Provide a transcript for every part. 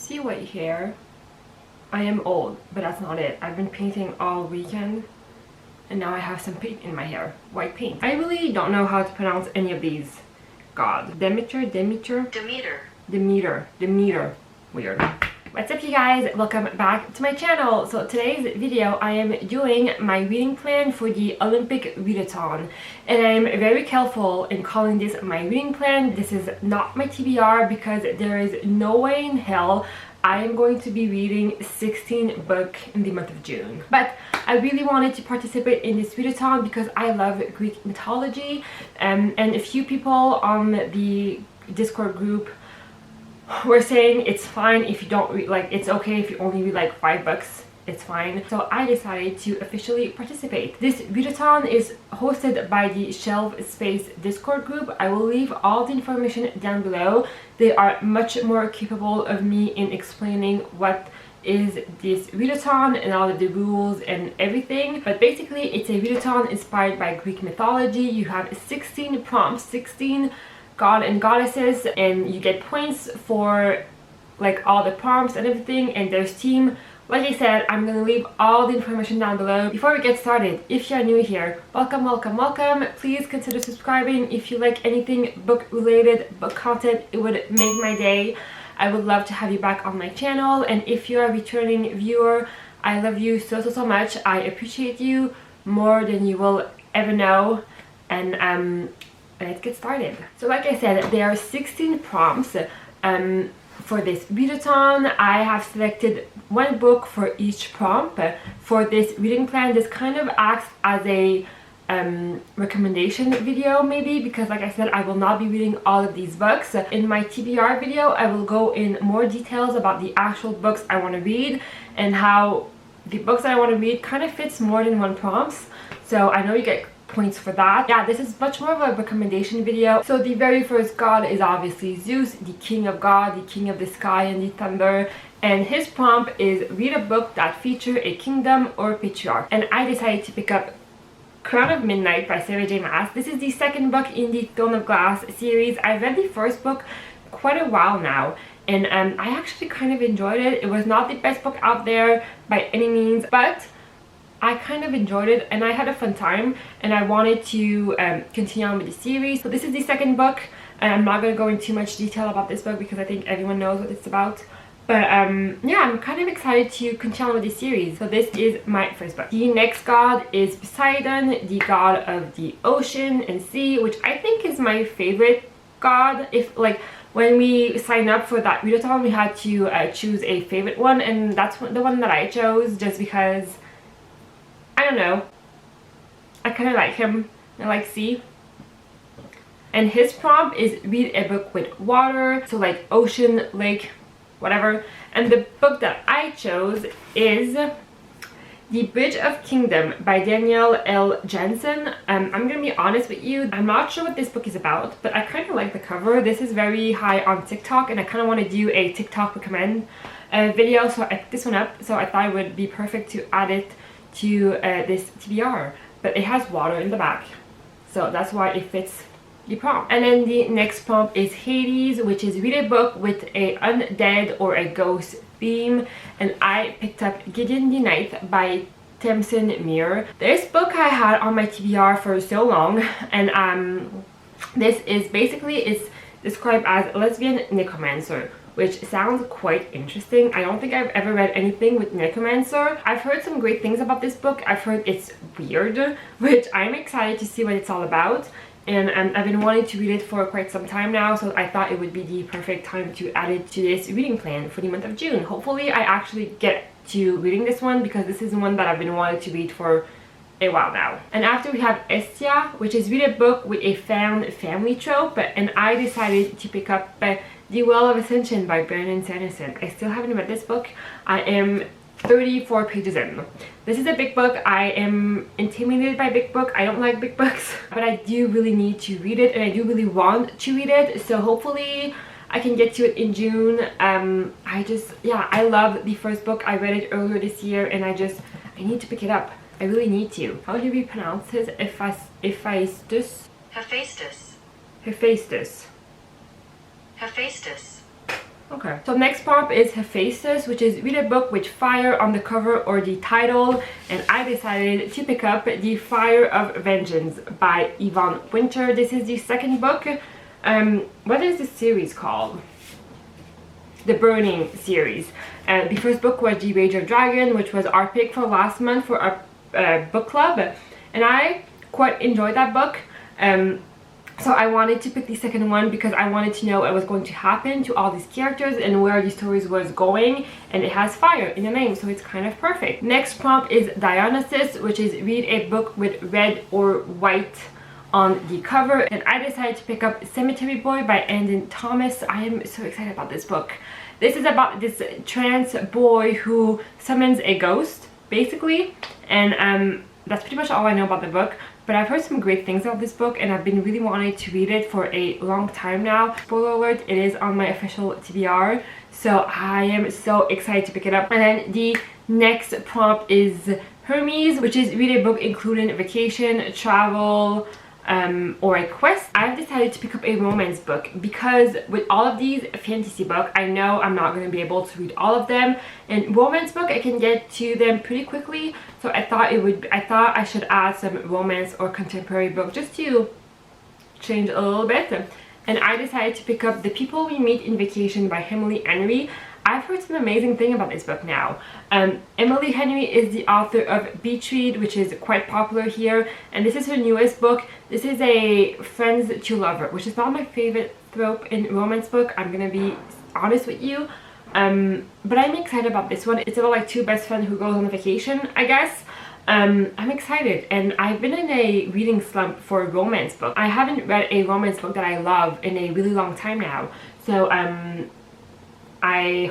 see white hair. I am old, but that's not it. I've been painting all weekend and now I have some paint in my hair. White paint. I really don't know how to pronounce any of these gods. Demeter. Weird. What's up, you guys? Welcome back to my channel. So today's video I am doing my reading plan for the Olympic Readathon, and I'm very careful in calling this my reading plan. This is not my TBR because there is no way in hell I am going to be reading 16 books in the month of June. But I really wanted to participate in this readathon because I love Greek mythology, and a few people on the Discord group were saying it's fine if you don't read, like, it's okay if you only read like 5 books, it's fine. So I decided to officially participate. This readathon is hosted by the Shelf Space Discord group. I will leave all the information down below. They are much more capable of me in explaining what is this readathon and all of the rules and everything. But basically it's a readathon inspired by Greek mythology. You have 16 prompts, 16 god and goddesses, and you get points for like all the prompts and everything, and there's team. Like I said, I'm gonna leave all the information down below. Before we get started, if you're new here, welcome. Please consider subscribing if you like anything book related, book content. It would make my day. I would love to have you back on my channel, and if you're a returning viewer, I love you so much. I appreciate you more than you will ever know, and let's get started. So like I said, there are 16 prompts for this readathon. I have selected one book for each prompt for this reading plan. This kind of acts as a recommendation video maybe, because like I said, I will not be reading all of these books. In my TBR video, I will go in more details about the actual books I want to read and how the books that I want to read kind of fits more than one prompts. So I know you get points for that. Yeah, this is much more of a recommendation video. So the very first god is obviously Zeus, the king of God, the king of the sky and the thunder, and his prompt is read a book that feature a kingdom or patriarch. And I decided to pick up Crown of Midnight by Sarah J Maas. This is the second book in the Throne of Glass series. I read the first book quite a while now, and I actually kind of enjoyed it. It was not the best book out there by any means, but I kind of enjoyed it and I had a fun time, and I wanted to continue on with the series. So this is the second book, and I'm not going to go into too much detail about this book because I think everyone knows what it's about. But yeah, I'm kind of excited to continue on with the series. So this is my first book. The next god is Poseidon, the god of the ocean and sea, which I think is my favorite god. If like when we signed up for that readathon, we had to choose a favorite one, and that's the one that I chose just because I don't know, I kind of like him. I like sea. And his prompt is read a book with water, so like ocean, lake, whatever. And the book that I chose is The Bridge of Kingdom by Danielle L. Jensen. I'm gonna be honest with you, I'm not sure what this book is about, but I kind of like the cover. This is very high on TikTok, and I kind of want to do a TikTok recommend video, so I picked this one up. So I thought it would be perfect to add it to this TBR, but it has water in the back, so that's why it fits the prompt. And then the next prompt is Hades, which is read a book with a undead or a ghost theme, and I picked up Gideon the Knight by Tamsin Muir. This book I had on my TBR for so long, and this is basically, it's described as lesbian necromancer, which sounds quite interesting. I don't think I've ever read anything with necromancer. I've heard some great things about this book. I've heard it's weird, which I'm excited to see what it's all about. And I've been wanting to read it for quite some time now, so I thought it would be the perfect time to add it to this reading plan for the month of June. Hopefully I actually get to reading this one, because this is one that I've been wanting to read for a while now. And after we have Estia, which is read a book with a found family trope, and I decided to pick up The Well of Ascension by Brandon Sanderson. I still haven't read this book. I am 34 pages in. This is a big book. I am intimidated by big book. I don't like big books, but I do really need to read it, and I do really want to read it. So hopefully I can get to it in June. I love the first book. I read it earlier this year, and I need to pick it up. I really need to. How do we pronounce his? Hephaestus. Hephaestus. Hephaestus. Okay. So next prompt is Hephaestus, which is read a book with fire on the cover or the title, and I decided to pick up The Fire of Vengeance by Yvonne Winter. This is the second book. What is this series called? The Burning series. The first book was The Rage of Dragon, which was our pick for last month for our book club, and I quite enjoyed that book. So I wanted to pick the second one because I wanted to know what was going to happen to all these characters and where the stories was going, and it has fire in the name, so it's kind of perfect. Next prompt is Dionysus, which is read a book with red or white on the cover, and I decided to pick up Cemetery Boy by Andon Thomas. I am so excited about this book. This is about this trans boy who summons a ghost, basically, and that's pretty much all I know about the book. But I've heard some great things about this book, and I've been really wanting to read it for a long time now. Spoiler alert, it is on my official TBR, so I am so excited to pick it up. And then the next prompt is Hermes, which is read a book including vacation, travel, or a quest. I've decided to pick up a romance book because with all of these fantasy books, I know I'm not going to be able to read all of them, and romance book I can get to them pretty quickly, so I thought I should add some romance or contemporary book just to change a little bit. And I decided to pick up The People We Meet in Vacation by Emily Henry. I've heard some amazing thing about this book now. Emily Henry is the author of Beach Read, which is quite popular here, and this is her newest book. This is a friends to lover, which is not my favorite trope in romance book, I'm gonna be honest with you. But I'm excited about this one. It's about like two best friends who goes on a vacation, I guess. I'm excited, and I've been in a reading slump for a romance book. I haven't read a romance book that I love in a really long time now, so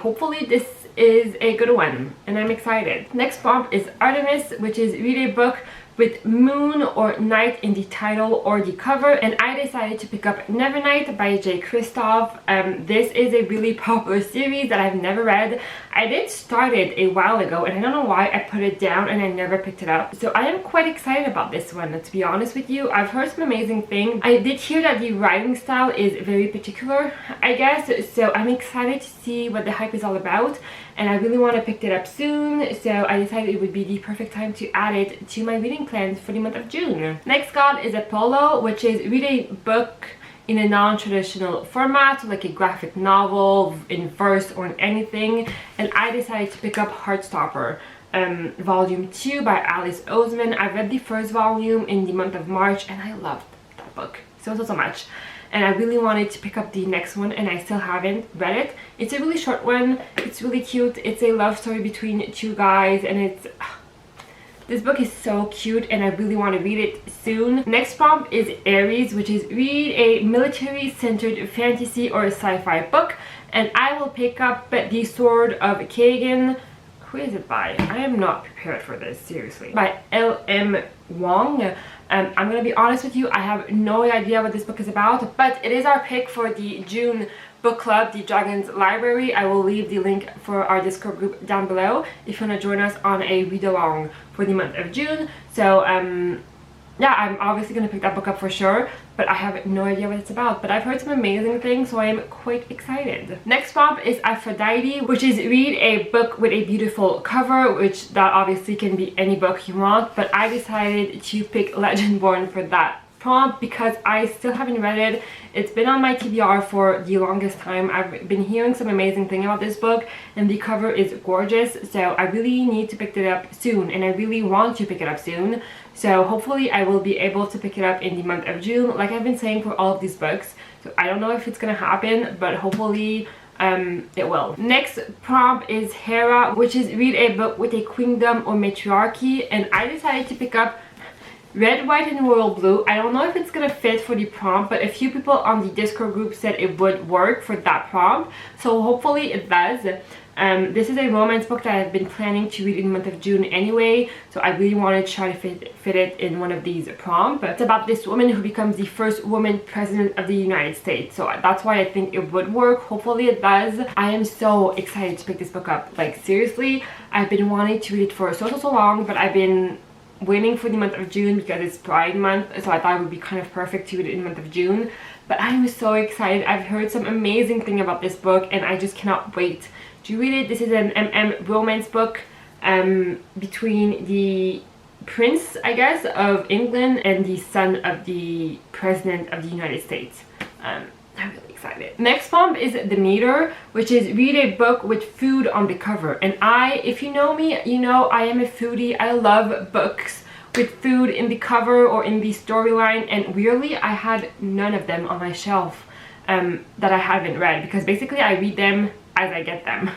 hopefully this is a good one, and I'm excited. Next prompt is Artemis, which is read a book with moon or night in the title or the cover, and I decided to pick up Nevernight by J. Kristoff. This is a really popular series that I've never read. I did start it a while ago, and I don't know why I put it down and I never picked it up. So I am quite excited about this one, to be honest with you. I've heard some amazing things. I did hear that the writing style is very particular, I guess, so I'm excited to see what the hype is all about, and I really want to pick it up soon, so I decided it would be the perfect time to add it to my reading plans for the month of June. Next card is Apollo, which is read a book in a non-traditional format, like a graphic novel in verse or in anything, and I decided to pick up Heartstopper volume 2 by Alice Oseman. I read the first volume in the month of March, and I loved that book so much, and I really wanted to pick up the next one, and I still haven't read it. It's a really short one, it's really cute, it's a love story between two guys, and it's this book is so cute, and I really want to read it soon. Next prompt is Aries, which is read a military-centered fantasy or sci-fi book, and I will pick up The Sword of Kagan. Who is it by? I am not prepared for this, seriously. By L.M. Wong. I'm gonna be honest with you, I have no idea what this book is about, but it is our pick for the June book club, the Dragons Library. I will leave the link for our Discord group down below if you want to join us on a read-along for the month of June. So yeah, I'm obviously going to pick that book up for sure, but I have no idea what it's about. But I've heard some amazing things, so I am quite excited. Next prompt is Aphrodite, which is read a book with a beautiful cover, which that obviously can be any book you want, but I decided to pick Legendborn for that prompt because I still haven't read it. It's been on my TBR for the longest time. I've been hearing some amazing thing about this book, and the cover is gorgeous, so I really need to pick it up soon, and I really want to pick it up soon. So hopefully I will be able to pick it up in the month of June, like I've been saying for all of these books. So I don't know if it's gonna happen, but hopefully it will. Next prompt is Hera, which is read a book with a queendom or matriarchy, and I decided to pick up Red, White, and Royal Blue. I don't know if it's gonna fit for the prompt, but a few people on the Discord group said it would work for that prompt, so hopefully it does. This is a romance book that I've been planning to read in the month of June anyway, so I really wanted to try to fit it in one of these prompts. It's about this woman who becomes the first woman president of the United States, so that's why I think it would work. Hopefully it does. I am so excited to pick this book up. Like, seriously, I've been wanting to read it for so long, but I've been waiting for the month of June because it's Pride Month, so I thought it would be kind of perfect to read it in the month of June. But I'm so excited. I've heard some amazing thing about this book and I just cannot wait to read it. This is an romance book between the prince, I guess, of England and the son of the president of the United States. I'm really excited. Next prompt is The Meter, which is read a book with food on the cover. And if you know me, you know I am a foodie. I love books with food in the cover or in the storyline, and weirdly I had none of them on my shelf that I haven't read, because basically I read them as I get them.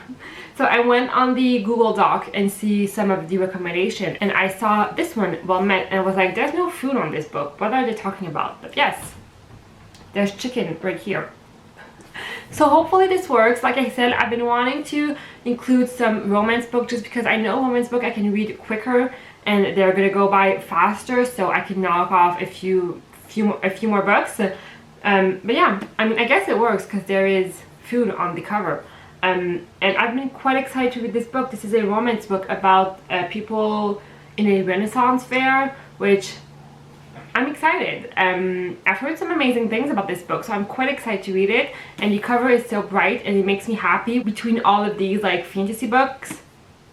So I went on the Google Doc and see some of the recommendation, and I saw this one, Well Met, and I was like, there's no food on this book. What are they talking about? But yes, there's chicken right here. So hopefully this works. Like I said, I've been wanting to include some romance book just because I know romance book I can read quicker and they're gonna go by faster, so I can knock off a few more books. But yeah, I mean, I guess it works because there is food on the cover. And I've been quite excited to read this book. This is a romance book about people in a Renaissance fair, which I'm excited. I've heard some amazing things about this book, so I'm quite excited to read it. And the cover is so bright and it makes me happy. Between all of these like fantasy books,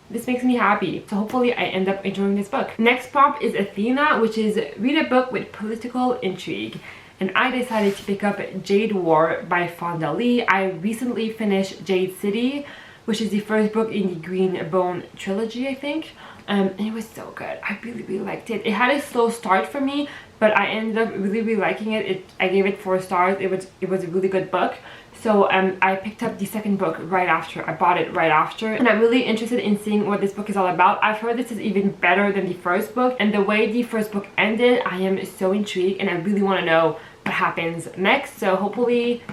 this makes me happy. So hopefully I end up enjoying this book. Next prompt is Athena, which is read a book with political intrigue. And I decided to pick up Jade War by Fonda Lee. I recently finished Jade City, which is the first book in the Green Bone trilogy, I think. And it was so good. I really liked it. It had a slow start for me, but I ended up really liking it. I gave it 4 stars. It was a really good book. So I picked up the second book right after. I bought it right after, and I'm really interested in seeing what this book is all about. I've heard this is even better than the first book, and the way the first book ended, I am so intrigued and I really want to know what happens next. So hopefully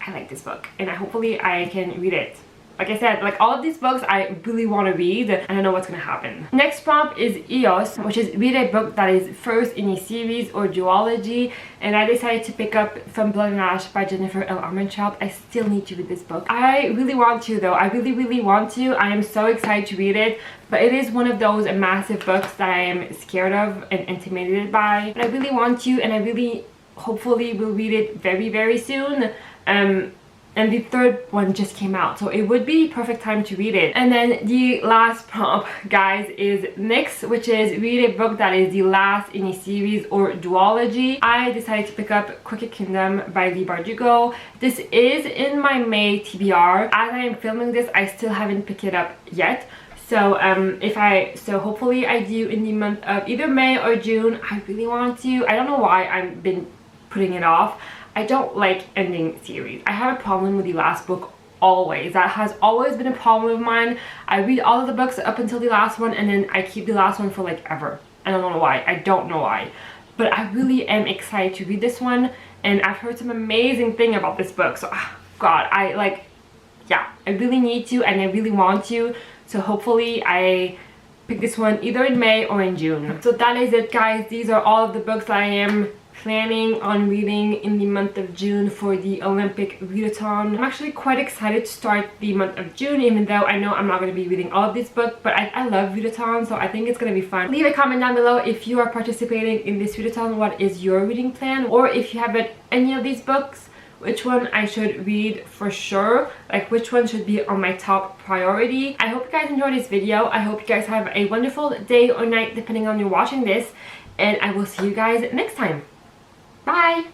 I like this book and hopefully I can read it. Like I said, like all of these books I really want to read and I know what's going to happen. Next prompt is Eos, which is read a book that is first in a series or duology, and I decided to pick up From Blood and Ash by Jennifer L. Armentrout. I still need to read this book. I really want to though. I really want to. I am so excited to read it, but it is one of those massive books that I am scared of and intimidated by. But I really want to, and I really hopefully will read it very soon. And the third one just came out, so it would be perfect time to read it. And then the last prompt, guys, is Nyx, which is read a book that is the last in a series or duology. I decided to pick up Crooked Kingdom by Lee Bardugo. This is in my May TBR. As I am filming this, I still haven't picked it up yet. So so hopefully I do in the month of either May or June. I really want to. I don't know why I've been putting it off. I don't like ending series. I have a problem with the last book always. That has always been a problem of mine. I read all of the books up until the last one and then I keep the last one for like ever. I don't know why. I don't know why. But I really am excited to read this one, and I've heard some amazing thing about this book. So God, I really need to and I really want to. So hopefully I pick this one either in May or in June. So that is it, guys. These are all of the books I am planning on reading in the month of June for the Olympic Readathon. I'm actually quite excited to start the month of June, even though I know I'm not going to be reading all of this book, but I love Readathon, so I think it's going to be fun. Leave a comment down below if you are participating in this Readathon. What is your reading plan? Or if you have read any of these books, which one I should read for sure, like which one should be on my top priority. I hope you guys enjoyed this video. I hope you guys have a wonderful day or night depending on you're watching this, and I will see you guys next time. Bye!